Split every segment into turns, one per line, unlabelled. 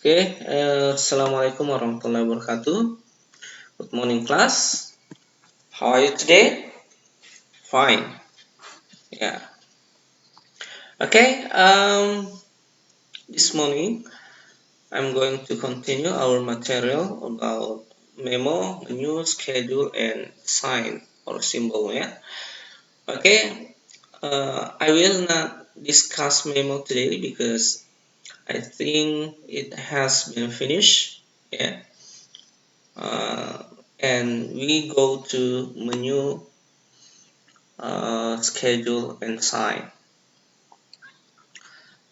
Assalamualaikum warahmatullahi wabarakatuh. Good morning, class. How are you today? Fine. Yeah. Okay. This morning I'm going to continue our material about memo, menu, schedule, and sign or symbol. Yeah. Okay. I will not discuss memo today because I think it has been finished. Yeah. And we go to menu, schedule, and sign.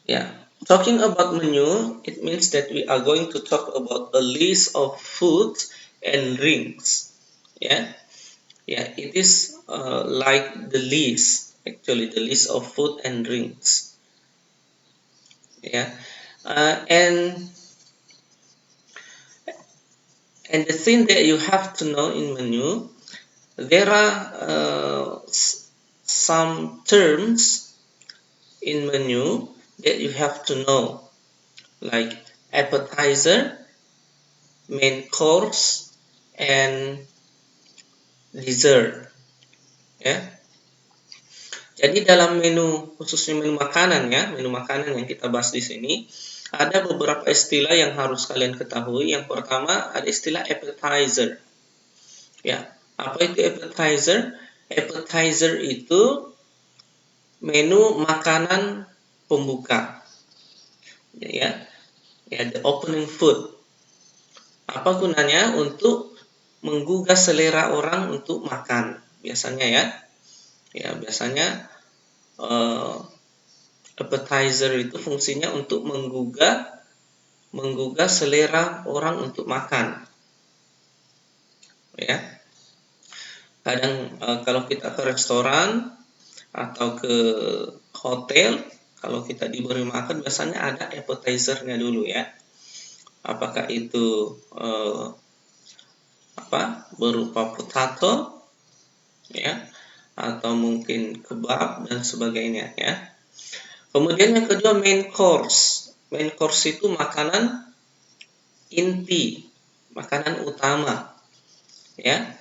Yeah, talking about menu, it means that we are going to talk about a list of foods and drinks. Yeah, it is like the list, actually, the list of food and drinks. Yeah, uh, and and the thing that you have to know in menu, there are some terms in menu that you have to know, like appetizer, main course, and dessert. Ya, jadi dalam menu, khususnya menu makanan ya, menu makanan yang kita bahas di sini, ada beberapa istilah yang harus kalian ketahui. Yang pertama ada istilah appetizer. Ya, apa itu appetizer? Appetizer itu menu makanan pembuka. Ya, the opening food. Apa gunanya? Untuk menggugah selera orang untuk makan. Biasanya biasanya appetizer itu fungsinya untuk menggugah selera orang untuk makan. Ya. Kadang kalau kita ke restoran atau ke hotel, kalau kita diberi makan biasanya ada appetizer-nya dulu ya. Apakah itu berupa potato ya, atau mungkin kebab dan sebagainya ya. Kemudian yang kedua main course. Main course itu makanan inti, makanan utama ya.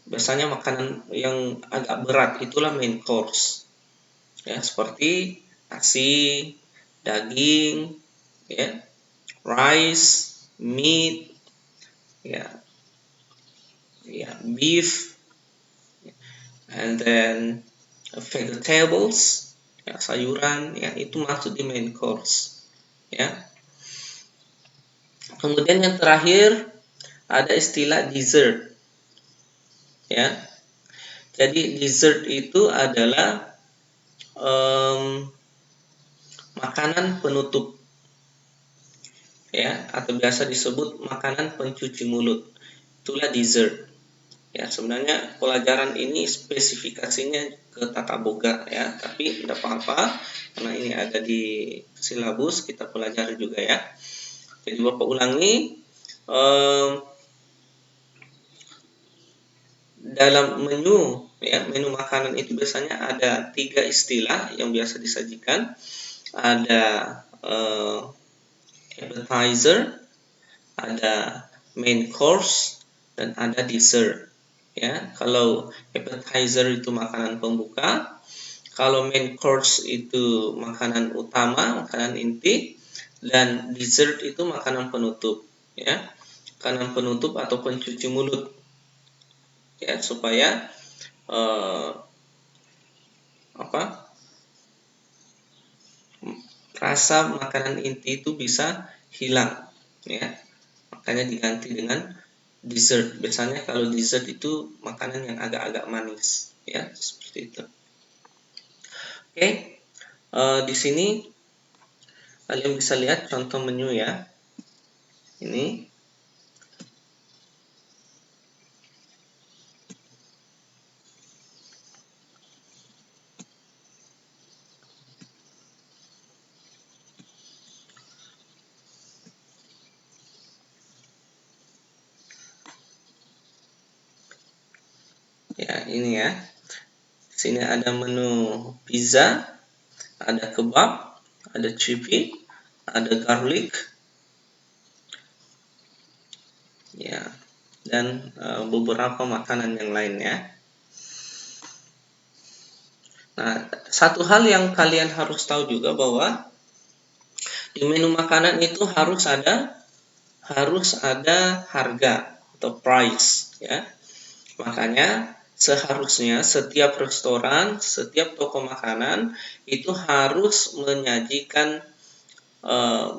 Biasanya makanan yang agak berat itulah main course. Ya, seperti nasi, daging, ya, rice, meat, ya, beef, and then vegetables, ya, sayuran, ya, itu masuk di main course. Ya. Kemudian yang terakhir ada istilah dessert. Ya. Jadi dessert itu adalah makanan penutup. Ya, atau biasa disebut makanan pencuci mulut. Itulah dessert. Ya, sebenarnya pelajaran ini spesifikasinya ke tata boga ya, tapi tidak apa-apa karena ini ada di silabus, kita pelajari juga ya. Jadi Bapak ulangi, dalam menu ya, menu makanan itu biasanya ada 3 istilah yang biasa disajikan. Ada appetizer, ada main course, dan ada dessert. Ya, kalau appetizer itu makanan pembuka, kalau main course itu makanan utama, makanan inti, dan dessert itu makanan penutup. Ya, makanan penutup atau pencuci mulut. Ya, supaya rasa makanan inti itu bisa hilang. Ya, makanya diganti dengan dessert. Biasanya kalau dessert itu makanan yang agak-agak manis, ya, seperti itu. Oke, di sini kalian bisa lihat contoh menu ya. Ini. Ya, ini ya. Di sini ada menu pizza, ada kebab, ada chippy, ada garlic, dan beberapa makanan yang lainnya. Nah, satu hal yang kalian harus tahu juga bahwa di menu makanan itu harus ada harga atau price, ya. Makanya seharusnya setiap restoran, setiap toko makanan itu harus menyajikan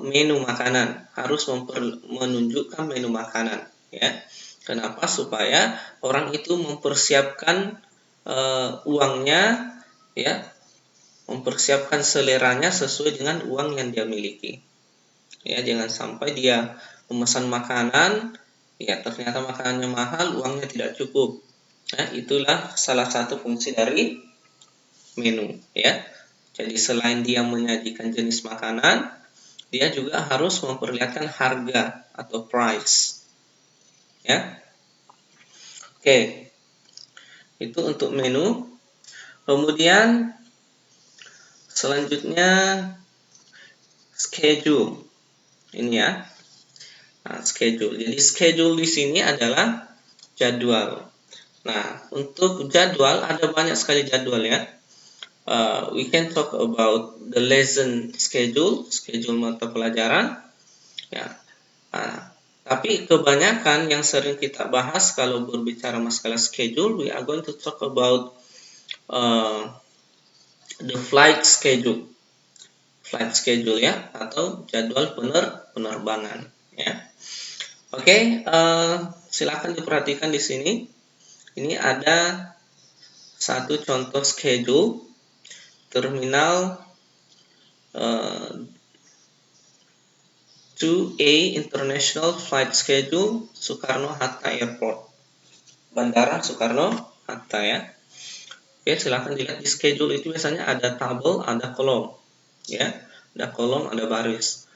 menu makanan, harus menunjukkan menu makanan, ya. Kenapa? Supaya orang itu mempersiapkan uangnya, ya, mempersiapkan seleranya sesuai dengan uang yang dia miliki. Ya, jangan sampai dia memesan makanan, ya ternyata makanannya mahal, uangnya tidak cukup. Nah, itulah salah satu fungsi dari menu, ya. Jadi selain dia menyajikan jenis makanan, dia juga harus memperlihatkan harga atau price, ya. Oke, itu untuk menu. Kemudian selanjutnya schedule. Ini ya. Nah, schedule. Jadi schedule di sini adalah jadwal. Nah, untuk jadwal ada banyak sekali jadwal, ya. We can talk about the lesson schedule mata pelajaran, ya. Tapi kebanyakan yang sering kita bahas kalau berbicara masalah schedule, we are going to talk about the flight schedule, ya, atau jadwal penerbangan, ya. Oke, silakan diperhatikan di sini. Ini ada satu contoh schedule terminal 2A International Flight Schedule Soekarno-Hatta Airport, Bandara Soekarno-Hatta, ya. Oke, silahkan dilihat di schedule itu biasanya ada tabel, ada kolom, ya. Ada kolom, ada baris.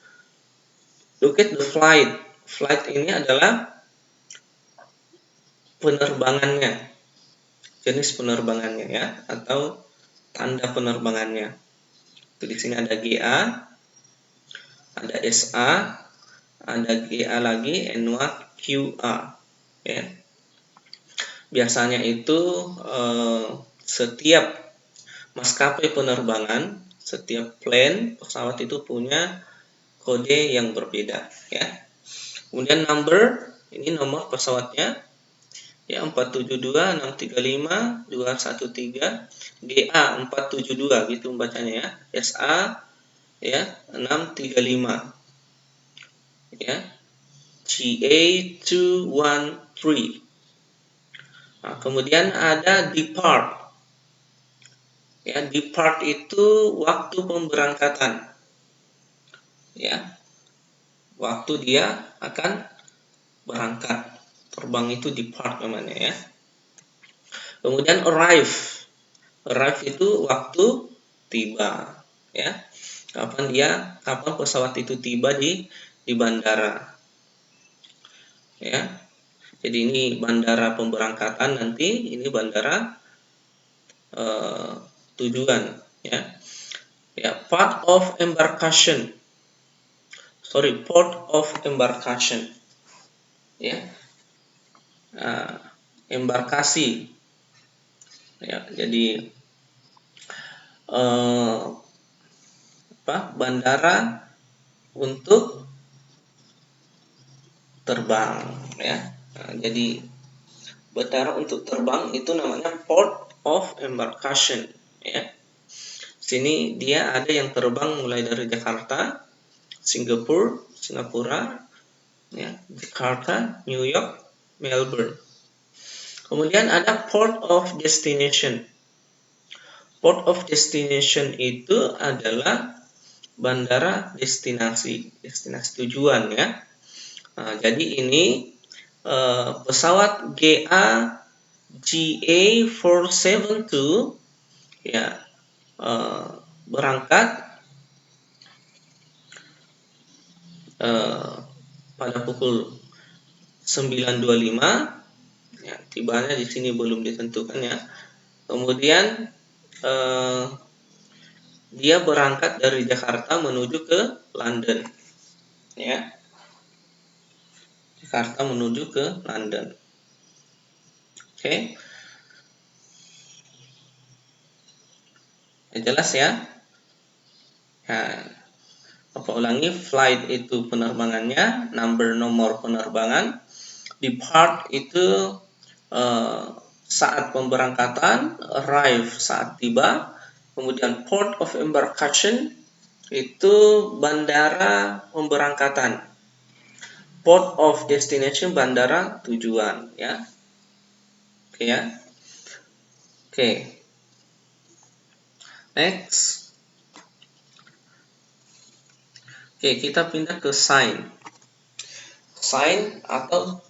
Look at the flight. Flight ini adalah penerbangannya, jenis penerbangannya, ya, atau tanda penerbangannya. Di sini ada GA, ada SA, ada GA lagi, NWA, QA, ya. Biasanya itu setiap maskapai penerbangan, setiap plane pesawat itu punya kode yang berbeda, ya. Kemudian number, ini nomor pesawatnya, ya, 472 635 213, GA 472 gitu membacanya, ya. SA, ya, 635, ya. GA 213. Nah, kemudian ada depart. Ya, depart itu waktu pemberangkatan, ya. Waktu dia akan berangkat, terbang itu depart namanya, ya. Kemudian arrive. Arrive itu waktu tiba, ya. Kapan pesawat itu tiba di bandara, ya. Jadi ini bandara pemberangkatan, nanti ini bandara tujuan, ya. Ya, port of embarkation, ya. Embarkasi, ya. Jadi bandara untuk terbang, ya. Jadi bandara untuk terbang itu namanya port of embarkation, ya. Sini dia ada yang terbang mulai dari Jakarta, Singapura, ya, Jakarta, New York, Melbourne. Kemudian ada port of destination. Port of destination itu adalah bandara destinasi tujuan, ya. Nah, jadi ini pesawat GA 472, ya, berangkat pada pukul 9.25, ya, tibanya di sini belum ditentukan, ya. Kemudian dia berangkat dari Jakarta menuju ke London, ya. Jakarta menuju ke London. Oke. Jelas ya? Nah, Bapak ulangi, flight itu penerbangannya, nomor penerbangan, depart itu saat pemberangkatan, arrive saat tiba, kemudian port of embarkation itu bandara pemberangkatan, port of destination bandara tujuan, ya. Oke ya. Oke. Next. Oke, kita pindah ke sign. Sign atau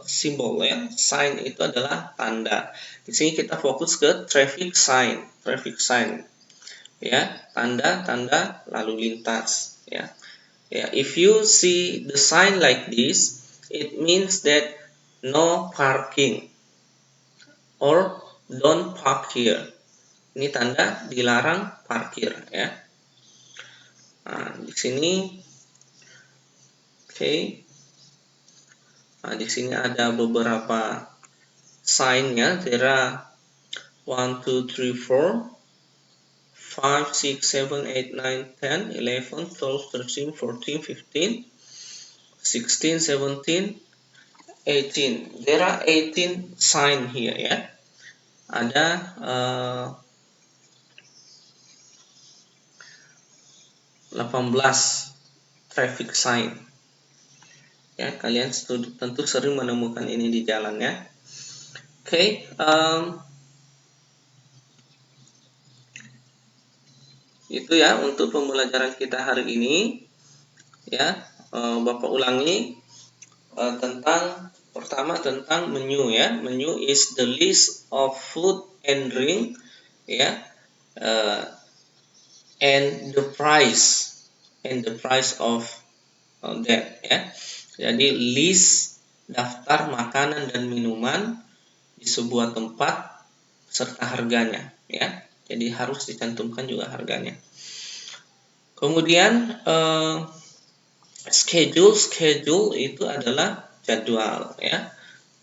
simbol ya. Sign itu adalah tanda. Di sini kita fokus ke traffic sign. Traffic sign. Ya, tanda-tanda lalu lintas ya. Ya, if you see the sign like this, it means that no parking or don't park here. Ini tanda dilarang parkir ya. Nah, di sini oke. Nah, di sini ada beberapa sign-nya. There are 1 2 3 4 5 6 7 8 9 10 11 12 13 14 15 16 17 18. There are 18 sign here ya. Ada 18 traffic sign. Ya, kalian tentu sering menemukan ini di jalan ya. Oke, itu ya untuk pembelajaran kita hari ini. Ya, Bapak ulangi pertama tentang menu ya. Menu is the list of food and drink ya, and the price of that ya. Jadi list daftar makanan dan minuman di sebuah tempat serta harganya ya. Jadi harus dicantumkan juga harganya. Kemudian schedule itu adalah jadwal ya.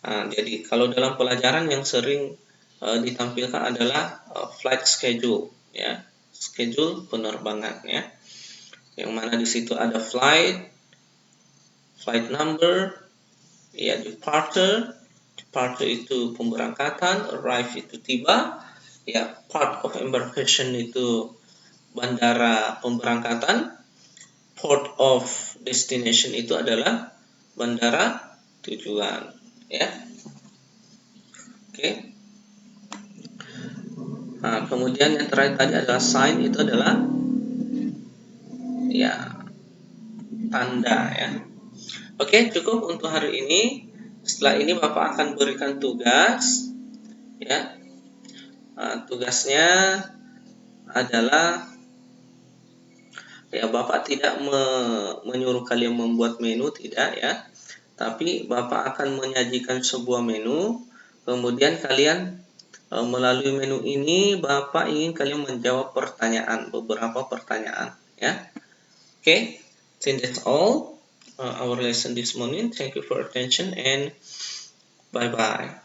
Nah, jadi kalau dalam pelajaran yang sering ditampilkan adalah flight schedule ya, schedule penerbangan ya, yang mana di situ ada flight number ya, departure itu pemberangkatan, arrive itu tiba ya, part of embarkation itu bandara pemberangkatan, port of destination itu adalah bandara tujuan ya. Oke. Nah, kemudian yang terakhir tadi adalah sign, itu adalah ya tanda ya. Oke, cukup untuk hari ini. Setelah ini Bapak akan berikan tugas ya. Tugasnya adalah ya, Bapak tidak menyuruh kalian membuat menu, tidak ya. Tapi Bapak akan menyajikan sebuah menu, kemudian kalian melalui menu ini Bapak ingin kalian menjawab beberapa pertanyaan ya. Okay, think that's all our lesson this morning. Thank you for attention and bye bye.